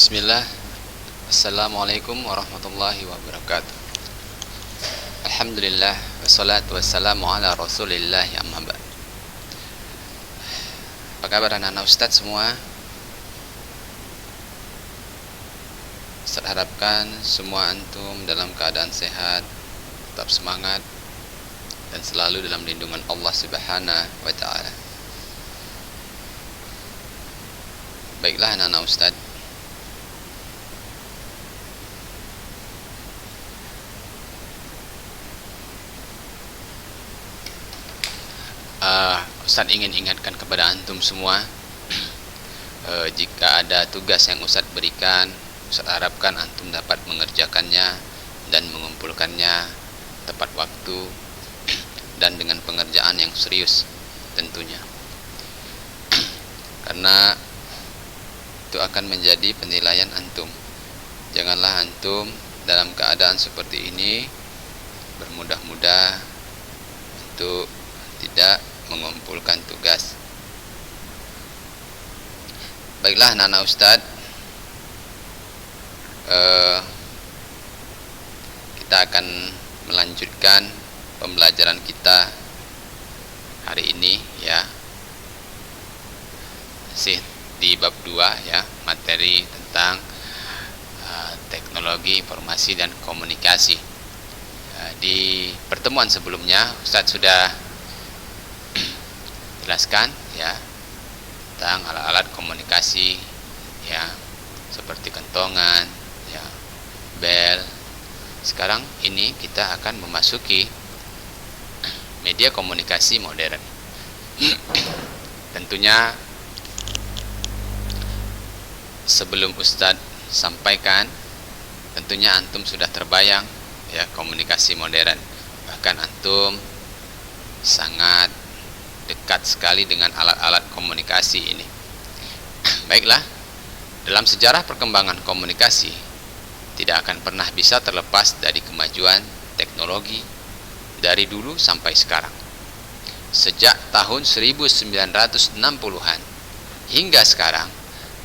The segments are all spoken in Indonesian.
Bismillah. Assalamualaikum warahmatullahi wabarakatuh. Alhamdulillah, wassalatu wassalamu ala rasulillah, amma ba'd. Apa kabar anak-anak Ustadz semua? Ustadz harapkan semua antum dalam keadaan sehat, tetap semangat, dan selalu dalam lindungan Allah Subhanahu wa ta'ala. Baiklah anak-anak Ustadz, Ustadz ingin ingatkan kepada antum semua, jika ada tugas yang Ustadz berikan, Ustadz harapkan antum dapat mengerjakannya dan mengumpulkannya tepat waktu dan dengan pengerjaan yang serius tentunya, karena itu akan menjadi penilaian antum. Janganlah antum dalam keadaan seperti ini bermudah-mudah untuk tidak mengumpulkan tugas. Baiklah anak-anak Ustadz, kita akan melanjutkan pembelajaran kita hari ini ya, masih di bab 2 ya, materi tentang teknologi informasi dan komunikasi. Di pertemuan sebelumnya Ustadz sudah jelaskan ya tentang alat-alat komunikasi ya, seperti kentongan ya, bel. Sekarang ini kita akan memasuki media komunikasi modern. Tentunya sebelum Ustadz sampaikan, tentunya antum sudah terbayang ya komunikasi modern. Bahkan antum sangat dekat sekali dengan alat-alat komunikasi ini. Baiklah, dalam sejarah perkembangan komunikasi tidak akan pernah bisa terlepas dari kemajuan teknologi dari dulu sampai sekarang. Sejak tahun 1960-an hingga sekarang,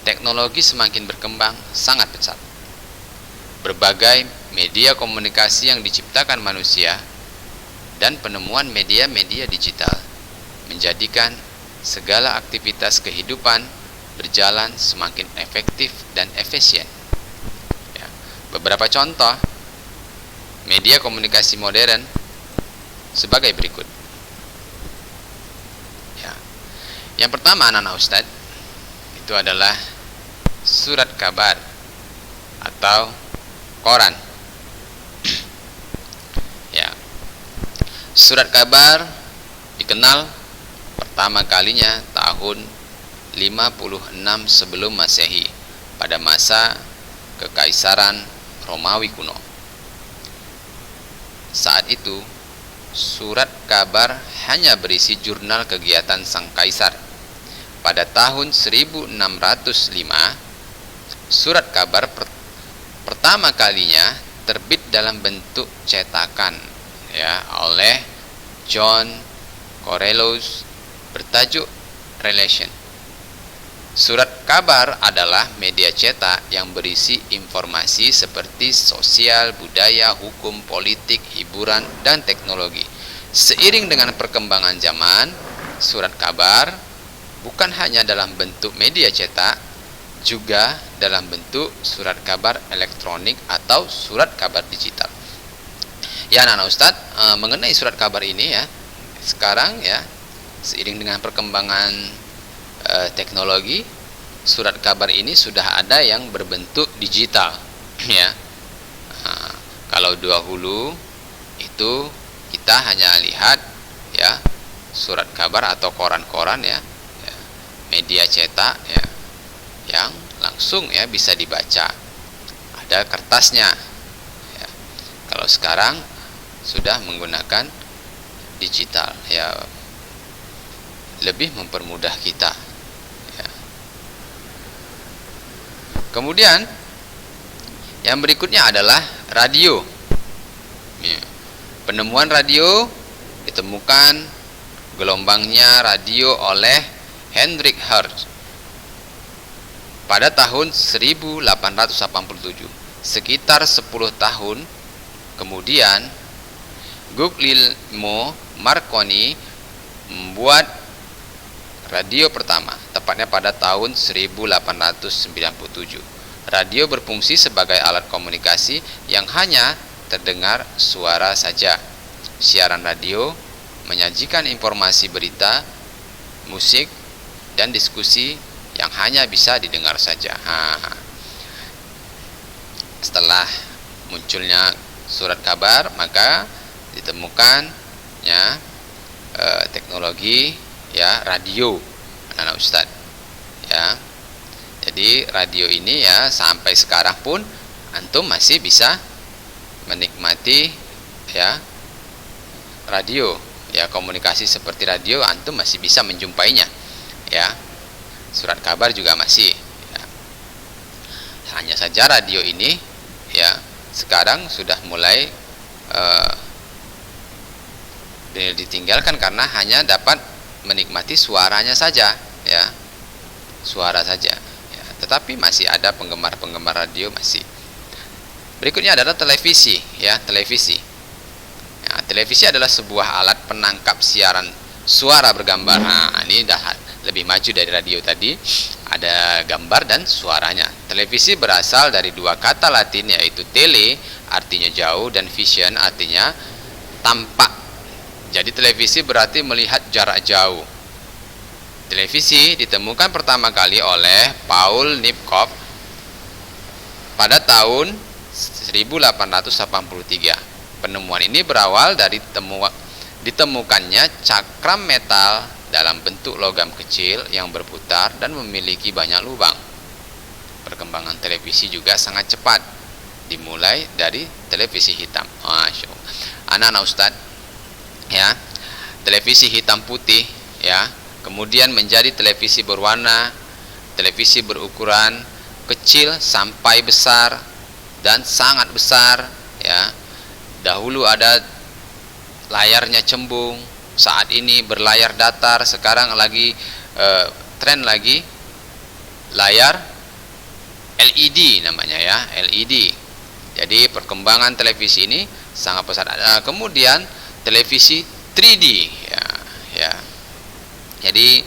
teknologi semakin berkembang sangat pesat. Berbagai media komunikasi yang diciptakan manusia dan penemuan media-media digital menjadikan segala aktivitas kehidupan berjalan semakin efektif dan efisien. Ya, beberapa contoh media komunikasi modern sebagai berikut. Ya, yang pertama anak-anak Ustadz, itu adalah surat kabar atau koran. Ya, surat kabar dikenal pertama kalinya tahun 56 sebelum Masehi pada masa Kekaisaran Romawi kuno. Saat itu surat kabar hanya berisi jurnal kegiatan sang kaisar. Pada tahun 1605 surat kabar pertama kalinya terbit dalam bentuk cetakan ya oleh John Corellius bertajuk Relation. Surat kabar adalah media cetak yang berisi informasi seperti sosial, budaya, hukum, politik, hiburan, dan teknologi. Seiring dengan perkembangan zaman, surat kabar bukan hanya dalam bentuk media cetak, juga dalam bentuk surat kabar elektronik atau surat kabar digital. Ya anak-anak Ustadz, mengenai surat kabar ini ya, sekarang ya, seiring dengan perkembangan teknologi, surat kabar ini sudah ada yang berbentuk digital ya. Kalau dahulu itu kita hanya lihat ya surat kabar atau koran-koran ya, media cetak ya, yang langsung ya bisa dibaca, ada kertasnya ya. Kalau sekarang sudah menggunakan digital ya, lebih mempermudah kita ya. Kemudian yang berikutnya adalah radio ya. Penemuan radio ditemukan gelombangnya radio oleh Hendrik Hertz pada tahun 1887. Sekitar 10 tahun kemudian, Guglielmo Marconi membuat radio pertama, tepatnya pada tahun 1897. Radio berfungsi sebagai alat komunikasi yang hanya terdengar suara saja. Siaran radio menyajikan informasi, berita, musik, dan diskusi yang hanya bisa didengar saja. Setelah munculnya surat kabar, maka ditemukannya teknologi radio, anak Ustadz ya. Jadi radio ini ya sampai sekarang pun antum masih bisa menikmati ya radio ya, komunikasi seperti radio antum masih bisa menjumpainya ya. Surat kabar juga masih ya. Hanya saja radio ini ya sekarang sudah mulai ditinggalkan karena hanya dapat menikmati suaranya saja ya, suara saja ya. Tetapi masih ada penggemar radio masih. Berikutnya adalah televisi ya, televisi ya, televisi adalah sebuah alat penangkap siaran suara bergambar. Ini dah lebih maju dari radio tadi, ada gambar dan suaranya. Televisi berasal dari dua kata Latin, yaitu tele artinya jauh dan vision artinya tampak. Jadi televisi berarti melihat jarak jauh. Televisi ditemukan pertama kali oleh Paul Nipkow pada tahun 1883. Penemuan ini berawal dari ditemukannya cakram metal dalam bentuk logam kecil yang berputar dan memiliki banyak lubang. Perkembangan televisi juga sangat cepat, dimulai dari televisi hitam. Masya Allah. Anak-anak Ustadz ya, televisi hitam putih ya, kemudian menjadi televisi berwarna, televisi berukuran kecil sampai besar dan sangat besar ya. Dahulu ada layarnya cembung, saat ini berlayar datar, sekarang lagi tren lagi layar LED namanya ya, LED. Jadi perkembangan televisi ini sangat pesat. Kemudian televisi 3D ya. Jadi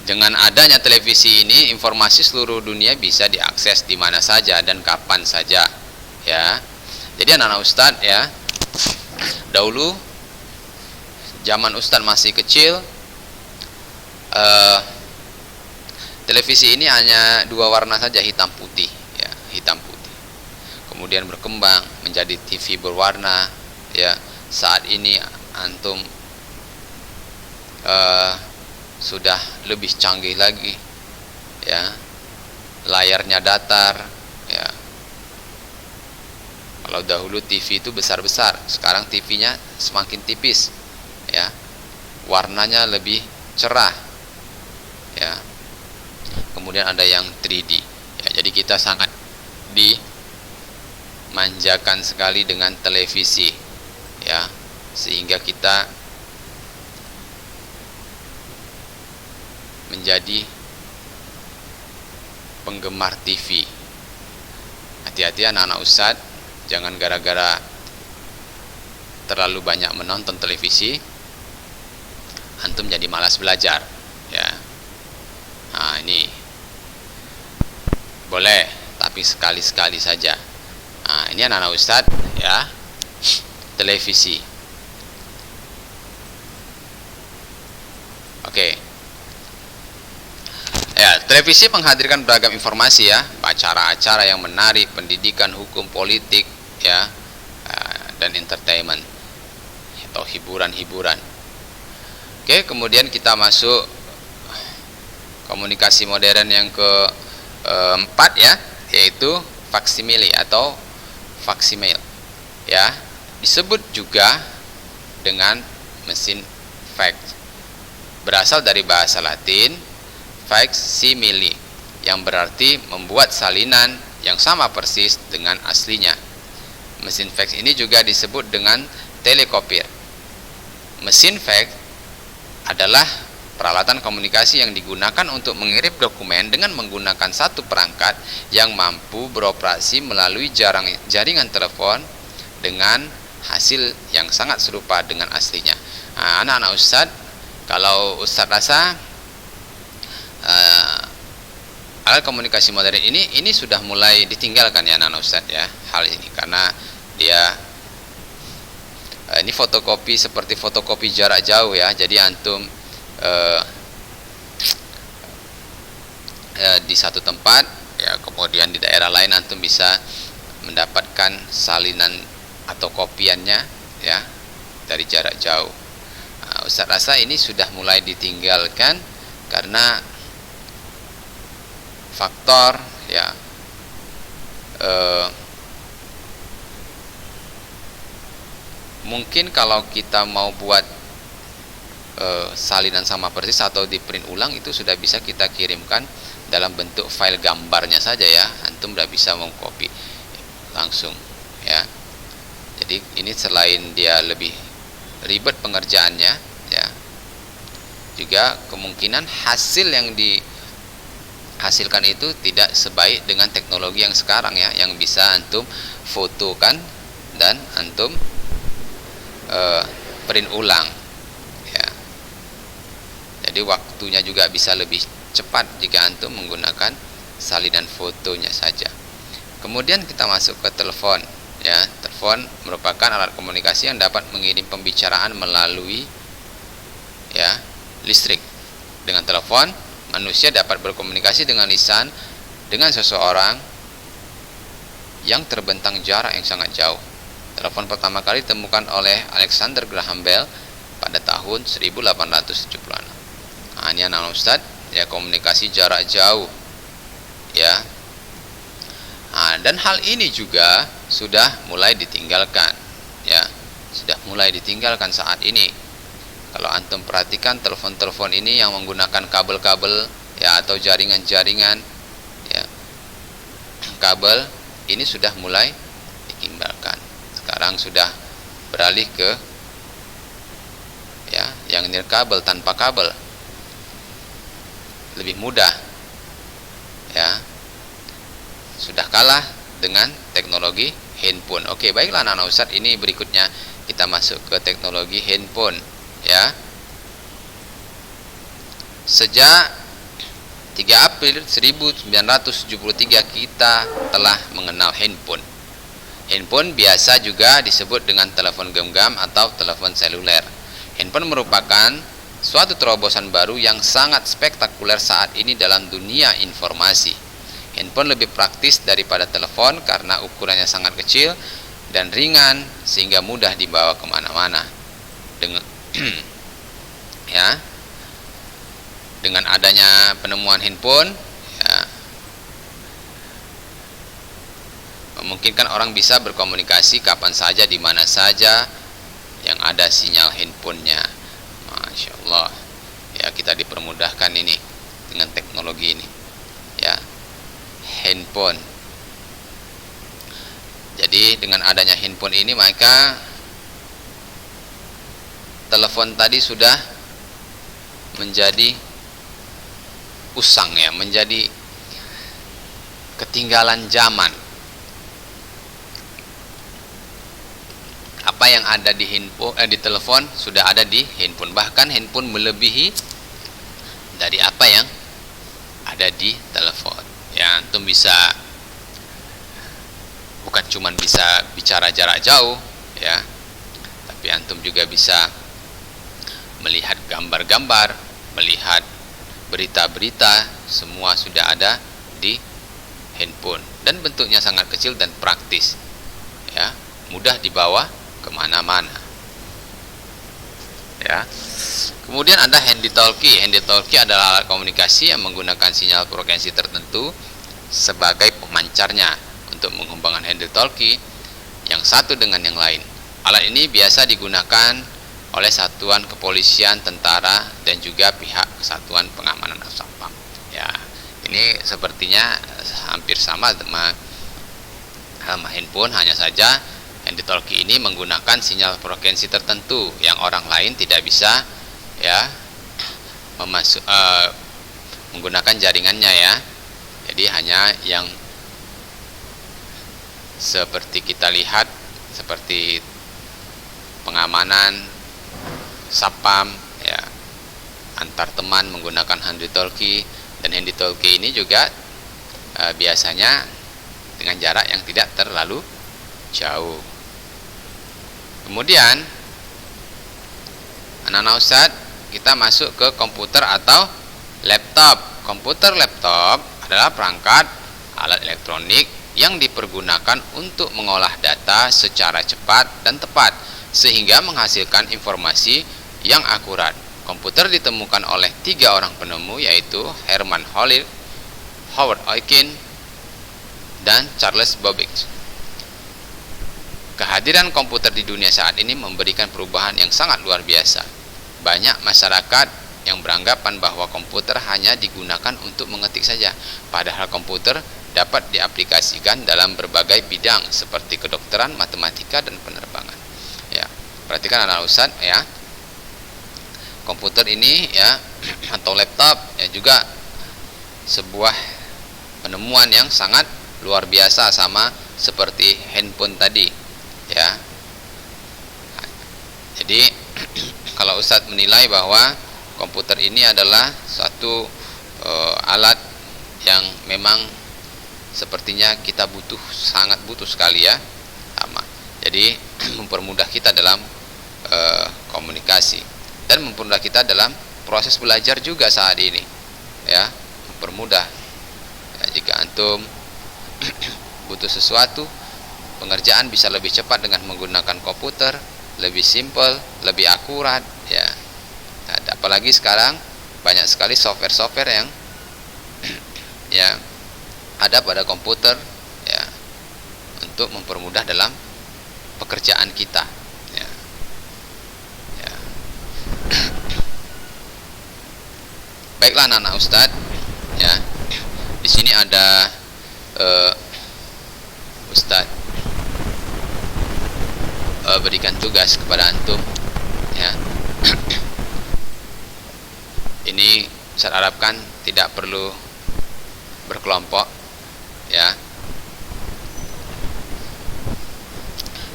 dengan adanya televisi ini, informasi seluruh dunia bisa diakses di mana saja dan kapan saja ya. Jadi anak-anak Ustadz ya, dahulu zaman Ustadz masih kecil, televisi ini hanya dua warna saja, hitam putih ya, hitam putih. Kemudian berkembang menjadi TV berwarna ya. Saat ini antum sudah lebih canggih lagi ya, layarnya datar ya. Kalau dahulu TV itu besar-besar, sekarang TV-nya semakin tipis ya, warnanya lebih cerah ya. Kemudian ada yang 3D ya. Jadi kita sangat dimanjakan sekali dengan televisi ya, sehingga kita menjadi penggemar TV. Hati-hati anak-anak Ustadz, jangan gara-gara terlalu banyak menonton televisi antum jadi malas belajar ya. Nah ini boleh, tapi sekali-sekali saja. Nah ini anak-anak Ustadz ya, televisi. Oke. Ya, televisi menghadirkan beragam informasi ya, acara-acara yang menarik, pendidikan, hukum, politik ya, dan entertainment atau hiburan-hiburan. Oke, kemudian kita masuk komunikasi modern yang keempat ya, yaitu faksimile atau faksimil ya, disebut juga dengan mesin fax. Berasal dari bahasa Latin faksimile yang berarti membuat salinan yang sama persis dengan aslinya. Mesin fax ini juga disebut dengan telekopier. Mesin fax adalah peralatan komunikasi yang digunakan untuk mengirim dokumen dengan menggunakan satu perangkat yang mampu beroperasi melalui jaringan telepon dengan hasil yang sangat serupa dengan aslinya. Nah, anak-anak Ustadz, kalau Ustadz rasa alat komunikasi modern ini sudah mulai ditinggalkan ya anak-anak Ustadz ya, hal ini, karena dia ini fotokopi seperti fotokopi jarak jauh ya. Jadi antum di satu tempat ya, kemudian di daerah lain antum bisa mendapatkan salinan atau kopiannya ya dari jarak jauh. Nah, Ustaz rasa ini sudah mulai ditinggalkan karena faktor ya mungkin kalau kita mau buat salinan sama persis atau di print ulang, itu sudah bisa kita kirimkan dalam bentuk file gambarnya saja ya, antum udah bisa mengcopy langsung ya. Jadi ini selain dia lebih ribet pengerjaannya ya, juga kemungkinan hasil yang dihasilkan itu tidak sebaik dengan teknologi yang sekarang ya, yang bisa antum fotokan dan antum print ulang ya. Jadi waktunya juga bisa lebih cepat jika antum menggunakan salinan fotonya saja. Kemudian kita masuk ke telepon ya. Telepon merupakan alat komunikasi yang dapat mengirim pembicaraan melalui ya listrik. Dengan telepon, manusia dapat berkomunikasi dengan lisan dengan seseorang yang terbentang jarak yang sangat jauh. Telepon pertama kali ditemukan oleh Alexander Graham Bell pada tahun 1876. Nah, ini anak Ustadz ya, komunikasi jarak jauh ya. Nah, dan hal ini juga sudah mulai ditinggalkan ya, sudah mulai ditinggalkan saat ini. Kalau antum perhatikan telepon-telepon ini yang menggunakan kabel-kabel ya atau jaringan-jaringan ya, kabel ini sudah mulai ditinggalkan. Sekarang sudah beralih ke ya yang nirkabel, tanpa kabel, lebih mudah ya, sudah kalah dengan teknologi handphone. Oke, baiklah anak-anak Ustadz, ini berikutnya kita masuk ke teknologi handphone ya. Sejak 3 April 1973 kita telah mengenal handphone. Handphone biasa juga disebut dengan telepon genggam atau telepon seluler. Handphone merupakan suatu terobosan baru yang sangat spektakuler saat ini dalam dunia informasi. Handphone lebih praktis daripada telepon karena ukurannya sangat kecil dan ringan sehingga mudah dibawa kemana-mana. Dengan ya, dengan adanya penemuan handphone ya, memungkinkan orang bisa berkomunikasi kapan saja, di mana saja yang ada sinyal handphonenya. Masya Allah ya, kita dipermudahkan ini dengan teknologi ini ya, handphone. Jadi dengan adanya handphone ini maka telepon tadi sudah menjadi usang ya, menjadi ketinggalan zaman. Apa yang ada di handphone di telepon sudah ada di handphone, bahkan handphone melebihi dari apa yang ada di telepon ya. Antum bisa bukan cuma bisa bicara jarak jauh ya, tapi antum juga bisa melihat gambar-gambar, melihat berita-berita, semua sudah ada di handphone dan bentuknya sangat kecil dan praktis ya, mudah dibawa kemana-mana ya. Kemudian ada handy talkie. Handy talkie adalah alat komunikasi yang menggunakan sinyal frekuensi tertentu sebagai pemancarnya. Untuk menghubungkan handy talkie yang satu dengan yang lain, alat ini biasa digunakan oleh satuan kepolisian, tentara, dan juga pihak kesatuan pengamanan satpam ya. Ini sepertinya hampir sama dengan handphone, hanya saja handy talkie ini menggunakan sinyal frekuensi tertentu yang orang lain tidak bisa ya menggunakan jaringannya ya. Jadi hanya yang seperti kita lihat, seperti pengamanan, sapam ya, antar teman menggunakan handy talkie. Dan handy talkie ini juga biasanya dengan jarak yang tidak terlalu jauh. Kemudian anak-anak Ustadz, kita masuk ke komputer atau laptop. Komputer laptop adalah perangkat alat elektronik yang dipergunakan untuk mengolah data secara cepat dan tepat sehingga menghasilkan informasi yang akurat. Komputer ditemukan oleh 3 orang penemu, yaitu Herman Holler, Howard Aiken, dan Charles Babbage. Kehadiran komputer di dunia saat ini memberikan perubahan yang sangat luar biasa. Banyak masyarakat yang beranggapan bahwa komputer hanya digunakan untuk mengetik saja, padahal komputer dapat diaplikasikan dalam berbagai bidang seperti kedokteran, matematika, dan penerbangan. Ya, perhatikan anak Ustadz ya. Komputer ini ya atau laptop ya juga sebuah penemuan yang sangat luar biasa, sama seperti handphone tadi ya. Jadi kalau Ustadz menilai bahwa komputer ini adalah suatu alat yang memang sepertinya kita sangat butuh sekali ya, sama. Jadi mempermudah kita dalam komunikasi dan mempermudah kita dalam proses belajar juga saat ini ya, mempermudah ya, jika antum butuh sesuatu, pengerjaan bisa lebih cepat dengan menggunakan komputer, lebih simpel, lebih akurat ya. Nah, apalagi sekarang banyak sekali software-software yang ya ada pada komputer ya, untuk mempermudah dalam pekerjaan kita ya. Ya. Baiklah anak-anak Ustadz ya, di sini ada Ustadz berikan tugas kepada antum ya. Ini Ustadz harapkan tidak perlu berkelompok ya.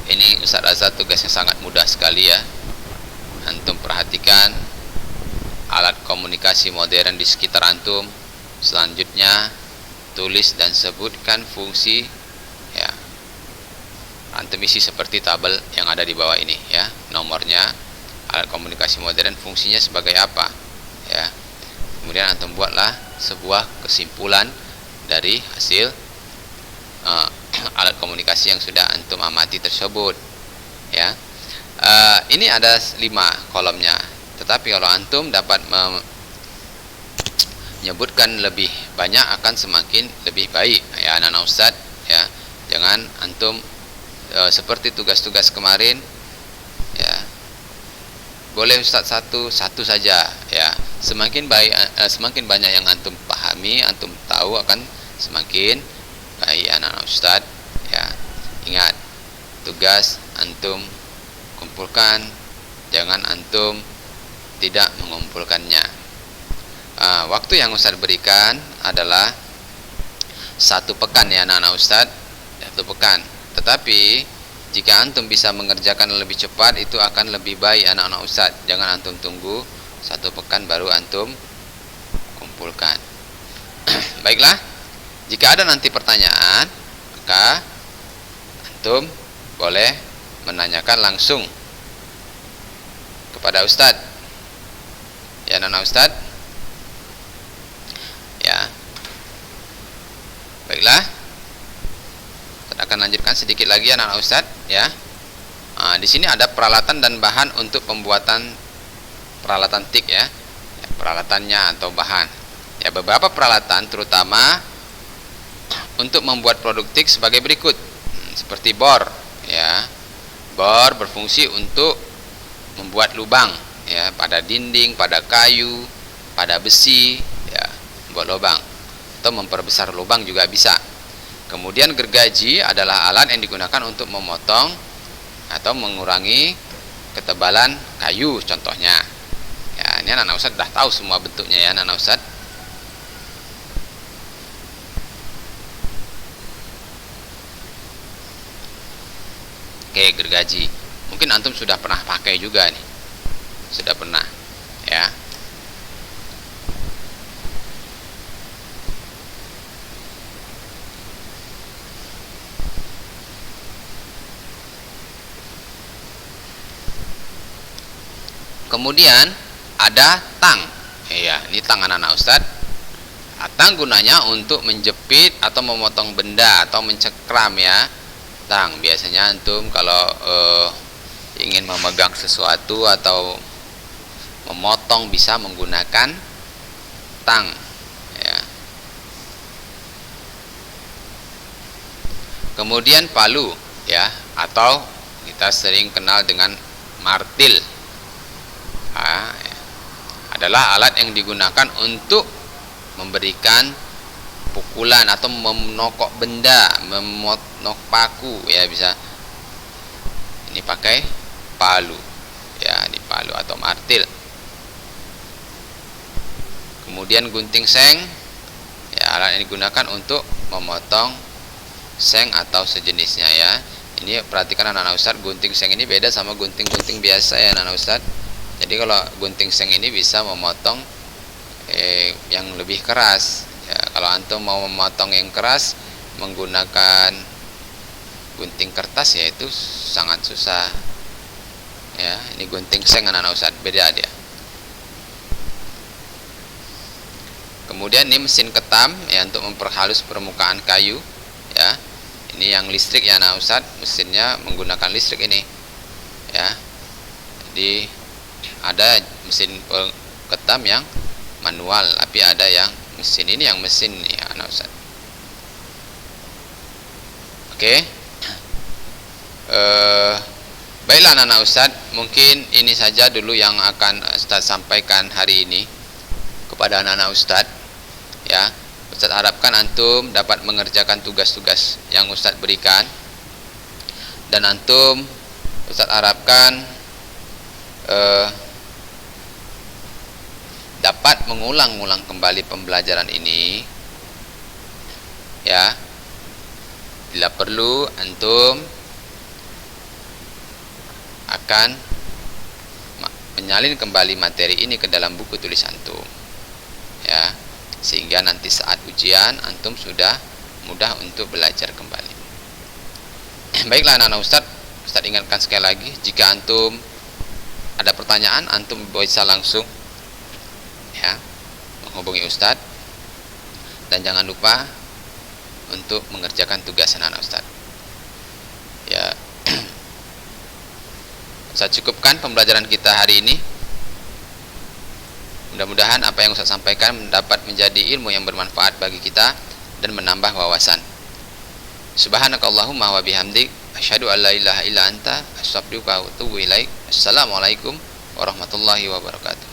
Ini Ustadz rasa tugasnya sangat mudah sekali ya. Antum perhatikan alat komunikasi modern di sekitar antum. Selanjutnya tulis dan sebutkan fungsi ya. Antum isi seperti tabel yang ada di bawah ini ya. Nomornya, alat komunikasi modern fungsinya sebagai apa ya. Kemudian antum buatlah sebuah kesimpulan dari hasil alat komunikasi yang sudah antum amati tersebut ya. Ini ada 5 kolomnya, tetapi kalau antum dapat menyebutkan lebih banyak akan semakin lebih baik ya anak-anak Ustadz ya. Jangan antum seperti tugas-tugas kemarin ya, boleh Ustadz satu saja ya. Semakin baik, semakin banyak yang antum pahami, antum tahu, akan semakin baik anak-anak Ustadz ya. Ingat, tugas antum kumpulkan, jangan antum tidak mengumpulkannya. Waktu yang Ustadz berikan adalah 1 pekan ya anak-anak Ustadz, 1 pekan. Tetapi jika antum bisa mengerjakan lebih cepat, itu akan lebih baik anak-anak Ustadz. Jangan antum tunggu 1 pekan baru antum kumpulkan. Baiklah, jika ada nanti pertanyaan, maka antum boleh menanyakan langsung kepada Ustadz ya anak-anak Ustadz ya. Baiklah, kita akan lanjutkan sedikit lagi anak-anak Ustadz ya. Di sini ada peralatan dan bahan untuk pembuatan peralatan TIK ya, peralatannya atau bahan ya. Beberapa peralatan terutama untuk membuat produk TIK sebagai berikut, seperti bor ya. Bor berfungsi untuk membuat lubang ya, pada dinding, pada kayu, pada besi ya, buat lubang atau memperbesar lubang juga bisa. Kemudian gergaji adalah alat yang digunakan untuk memotong atau mengurangi ketebalan kayu contohnya ya. ini anak Ustadz sudah tahu semua bentuknya ya anak Ustadz. Oke, gergaji. Mungkin antum sudah pernah pakai juga nih. Sudah pernah ya. Kemudian ada tang. Iya, ini tang anak-anak Ustadz. Tang gunanya untuk menjepit atau memotong benda atau mencekram ya. Tang biasanya antum kalau ingin memegang sesuatu atau memotong bisa menggunakan tang ya. Kemudian palu ya, atau kita sering kenal dengan martil. Adalah alat yang digunakan untuk memberikan pukulan atau menokok benda, menokok paku ya, bisa ini pakai palu ya, di palu atau martil. Kemudian gunting seng ya, alat yang digunakan untuk memotong seng atau sejenisnya ya. Ini perhatikan anak-anak Ustadz, gunting seng ini beda sama gunting-gunting biasa ya anak-anak Ustadz. Jadi kalau gunting seng ini bisa memotong yang lebih keras ya. Kalau antum mau memotong yang keras menggunakan gunting kertas ya itu sangat susah ya. Ini gunting seng anak-anak Ustadz, beda dia. Kemudian ini mesin ketam ya, untuk memperhalus permukaan kayu ya. Ini yang listrik ya anak Ustadz, mesinnya menggunakan listrik ini ya. Jadi ada mesin ketam yang manual, tapi ada yang mesin, ini yang mesin ya anak Ustadz. Oke. Baiklah anak Ustadz, mungkin ini saja dulu yang akan Ustadz sampaikan hari ini kepada anak-anak Ustadz ya. Ustadz harapkan antum dapat mengerjakan tugas-tugas yang Ustadz berikan, dan antum Ustadz harapkan dapat mengulang-ulang kembali pembelajaran ini ya. Bila perlu antum akan menyalin kembali materi ini ke dalam buku tulis antum ya, sehingga nanti saat ujian antum sudah mudah untuk belajar kembali. Baiklah anak-anak Ustadz ingatkan sekali lagi, jika antum ada pertanyaan antum bisa langsung ya menghubungi Ustadz, dan jangan lupa untuk mengerjakan tugas anak-anak Ustadz ya. Saya cukupkan pembelajaran kita hari ini. Mudah-mudahan apa yang Ustadz sampaikan dapat menjadi ilmu yang bermanfaat bagi kita dan menambah wawasan. Subhanakallahumma wa bihamdik, asyhadu an la ilaha illa anta, astaghfiruka wa atubu ilaik. Assalamualaikum warahmatullahi wabarakatuh.